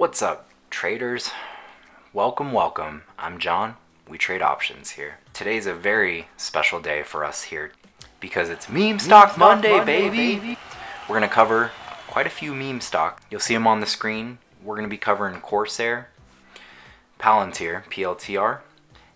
What's up, traders? Welcome. I'm John. We trade options here. Today's a very special day for us here because it's Meme Stock Monday, baby. We're going to cover quite a few meme stock. You'll see them on the screen. We're going to be covering Corsair, Palantir, PLTR,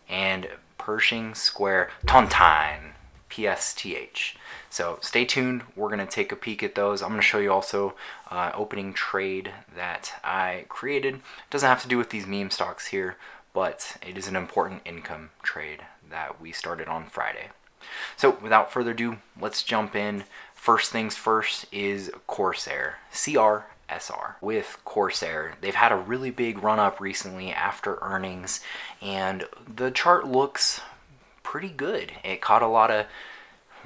and Pershing Square Tontine, PSTH. So stay tuned. We're going to take a peek at those. I'm going to show you also opening trade that I created. It doesn't have to do with these meme stocks here, but it is an important income trade that we started on Friday. So without further ado, let's jump in. First things first is Corsair, CRSR. With Corsair, they've had a really big run up recently after earnings, and the chart looks pretty good. It caught a lot of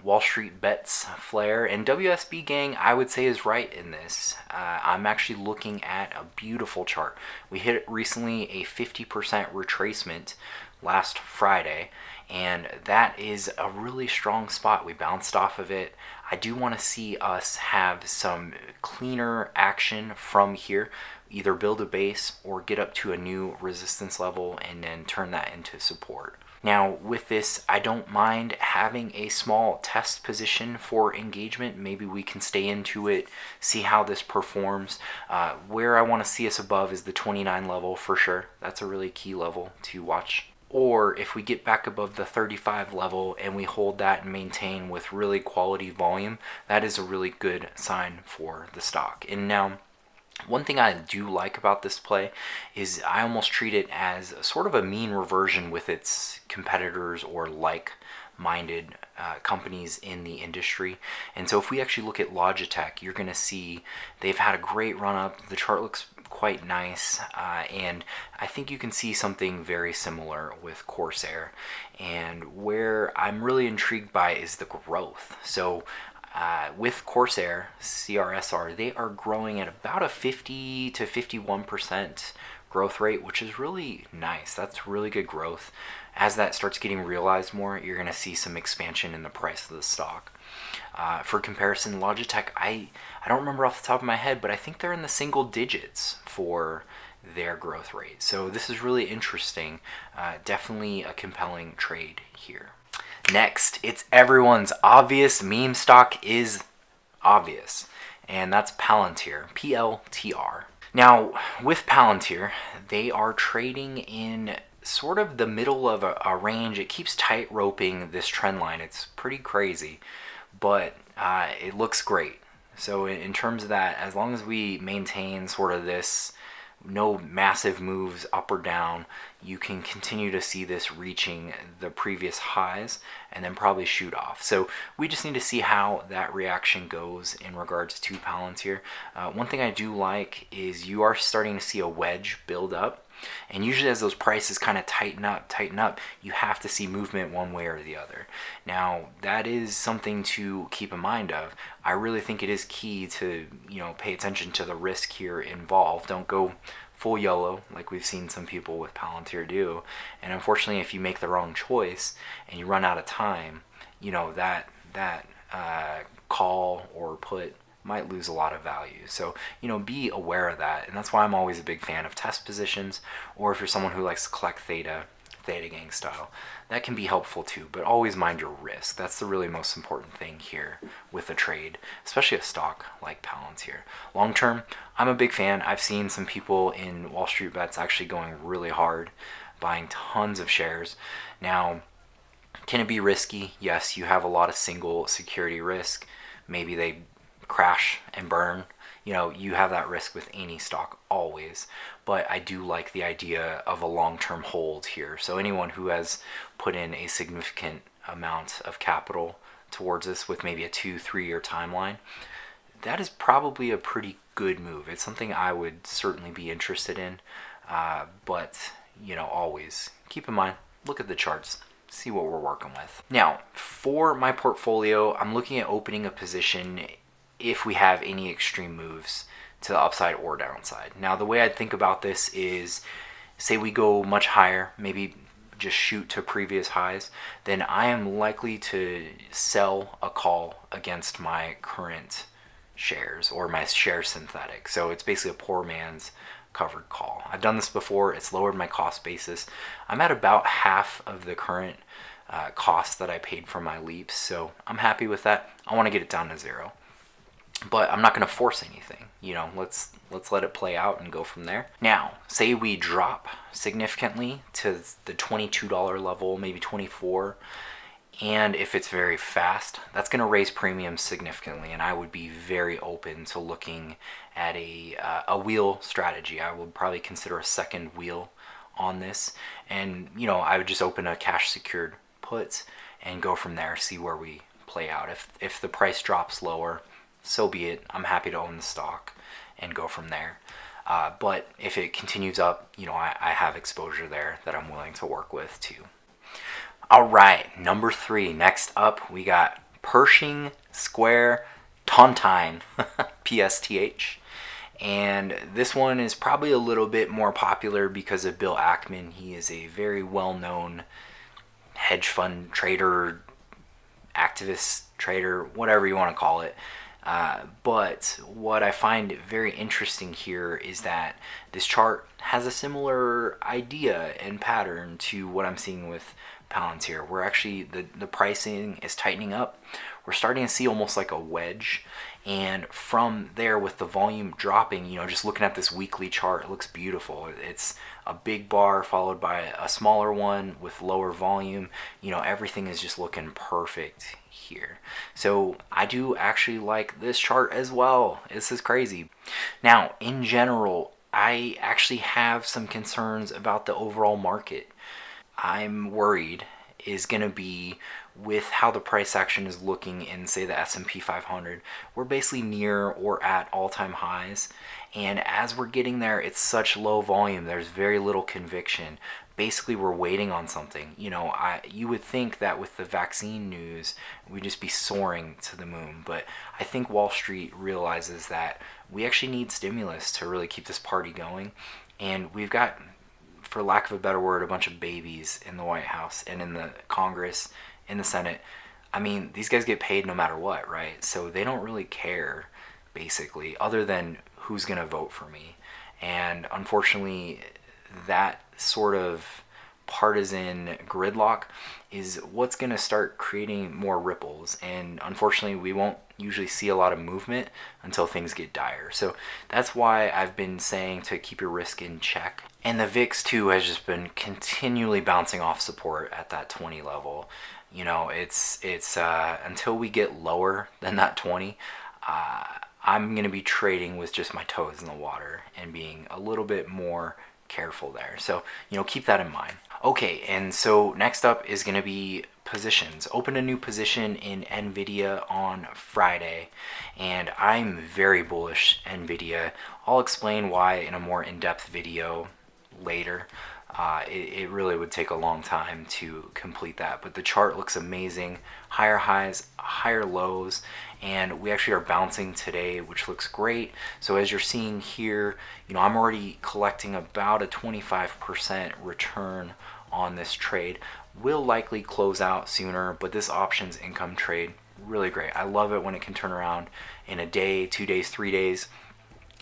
Wall Street bets flare, and WSB gang, I would say, is right in this. I'm actually looking at a beautiful chart. We hit recently a 50% retracement last Friday, and that is a really strong spot. We bounced off of it. I do want to see us have some cleaner action from here, either build a base or get up to a new resistance level and then turn that into support. Now with this, I don't mind having a small test position for engagement. Maybe we can stay into it, see how this performs. Where I want to see us above is the 29 level for sure. That's a really key level to watch. Or if we get back above the 35 level and we hold that and maintain with really quality volume, that is a really good sign for the stock. And now, one thing I do like about this play is I almost treat it as sort of a mean reversion with its competitors or like-minded companies in the industry. And so if we actually look at Logitech, you're going to see they've had a great run up. The chart looks quite nice, and I think you can see something very similar with Corsair. And where I'm really intrigued by is the growth. So with Corsair, CRSR, they are growing at about a 50 to 51% growth rate, which is really nice. That's really good growth. As that starts getting realized more, you're going to see some expansion in the price of the stock. For comparison, Logitech, I don't remember off the top of my head, but I think they're in the single digits for their growth rate. So this is really interesting. Definitely a compelling trade here. Next, it's everyone's obvious meme stock is obvious, and that's Palantir, PLTR. Now, with Palantir, they are trading in sort of the middle of a range. It keeps tight roping this trend line. It's pretty crazy, but it looks great. So in terms of that, as long as we maintain sort of this, no massive moves up or down, you can continue to see this reaching the previous highs and then probably shoot off. So we just need to see how that reaction goes in regards to Palantir. One thing I do like is you are starting to see a wedge build up. And usually as those prices kind of tighten up, you have to see movement one way or the other. Now, that is something to keep in mind of. I really think it is key to, pay attention to the risk here involved. Don't go full YOLO like we've seen some people with Palantir do. And unfortunately, if you make the wrong choice and you run out of time, that call or put might lose a lot of value. So, be aware of that. And that's why I'm always a big fan of test positions, or if you're someone who likes to collect theta gang style, that can be helpful too, but always mind your risk. That's the really most important thing here with a trade, especially a stock like Palantir. Long term, I'm a big fan. I've seen some people in Wall Street bets actually going really hard, buying tons of shares. Now, can it be risky? Yes, you have a lot of single security risk. Maybe they crash and burn. You have that risk with any stock always, but I do like the idea of a long-term hold here. So anyone who has put in a significant amount of capital towards this with maybe a 2-3 year timeline, that is probably a pretty good move. It's something I would certainly be interested in, but always keep in mind, look at the charts, see what we're working with. Now, for my portfolio, I'm looking at opening a position if we have any extreme moves to the upside or downside. Now, the way I'd think about this is, say we go much higher, maybe just shoot to previous highs, then I am likely to sell a call against my current shares or my share synthetic. So it's basically a poor man's covered call. I've done this before. It's lowered my cost basis. I'm at about half of the current cost that I paid for my leaps, so I'm happy with that. I want to get it down to 0, but I'm not going to force anything. You know, let's let it play out and go from there. Now, say we drop significantly to the $22 level, maybe 24, and if it's very fast, that's going to raise premiums significantly, and I would be very open to looking at a wheel strategy. I would probably consider a second wheel on this, and you know, I would just open a cash secured puts and go from there, see where we play out. If the price drops lower, so be it. I'm happy to own the stock and go from there. But if it continues up, you know, I have exposure there that I'm willing to work with too. All right, number 3. Next up, we got Pershing Square Tontine, PSTH. And this one is probably a little bit more popular because of Bill Ackman. He is a very well-known hedge fund trader, activist trader, whatever you want to call it. But what I find very interesting here is that this chart has a similar idea and pattern to what I'm seeing with Palantir, where actually the pricing is tightening up. We're starting to see almost like a wedge, and from there, with the volume dropping, you know, just looking at this weekly chart, it looks beautiful. It's a big bar followed by a smaller one with lower volume. You know, everything is just looking perfect here. So I do actually like this chart as well. This is crazy. Now, in general, I actually have some concerns about the overall market. I'm worried is going to be with how the price action is looking in, say, the S&P 500. We're basically near or at all-time highs, and as we're getting there, it's such low volume. There's very little conviction. Basically, we're waiting on something. You know, you would think that with the vaccine news, we'd just be soaring to the moon, but I think Wall Street realizes that we actually need stimulus to really keep this party going, and we've got, for lack of a better word, a bunch of babies in the White House and in the Congress, in the Senate. I mean, these guys get paid no matter what, right? So they don't really care, basically, other than who's going to vote for me. And unfortunately, that sort of partisan gridlock is what's going to start creating more ripples. And unfortunately, we won't usually see a lot of movement until things get dire. So that's why I've been saying to keep your risk in check. And the VIX too has just been continually bouncing off support at that 20 level. You know, it's until we get lower than that 20, I'm going to be trading with just my toes in the water and being a little bit more careful there. So, you know, keep that in mind. Okay, and so next up is going to be positions. Open a new position in Nvidia on Friday, and I'm very bullish Nvidia. I'll explain why in a more in-depth video later. It really would take a long time to complete that, but the chart looks amazing. Higher highs, higher lows, and we actually are bouncing today, which looks great. So as you're seeing here, you know, I'm already collecting about a 25% return on this trade. Will likely close out sooner, but this options income trade, really great. I love it when it can turn around in a day, 2 days, 3 days,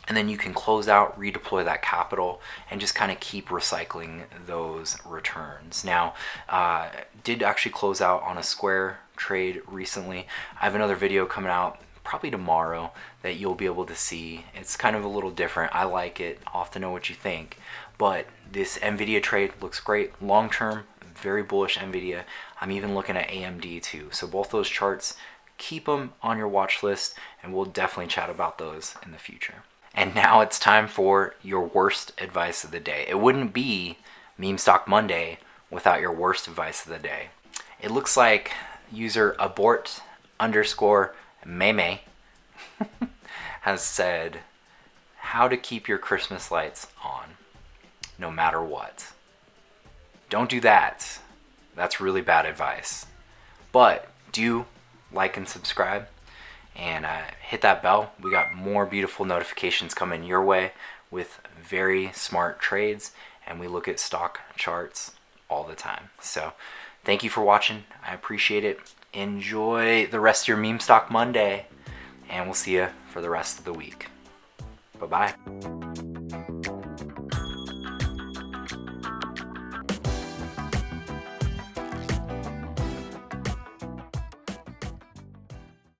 and then you can close out, redeploy that capital, and just kind of keep recycling those returns. Now, did actually close out on a Square trade recently. I have another video coming out probably tomorrow that you'll be able to see. It's kind of a little different. I like it. I'll have to know what you think. But this Nvidia trade looks great. Long term, very bullish Nvidia. I'm even looking at AMD too. So both those charts, keep them on your watch list, and we'll definitely chat about those in the future. And now it's time for your worst advice of the day. It wouldn't be Meme Stock Monday without your worst advice of the day. It looks like user abort_meme has said how to keep your Christmas lights on no matter what. Don't do that. That's really bad advice. But do like and subscribe, and hit that bell. We got more beautiful notifications coming your way with very smart trades, and we look at stock charts all the time. So thank you for watching. I appreciate it. Enjoy the rest of your Meme Stock Monday, and we'll see you for the rest of the week. Bye-bye.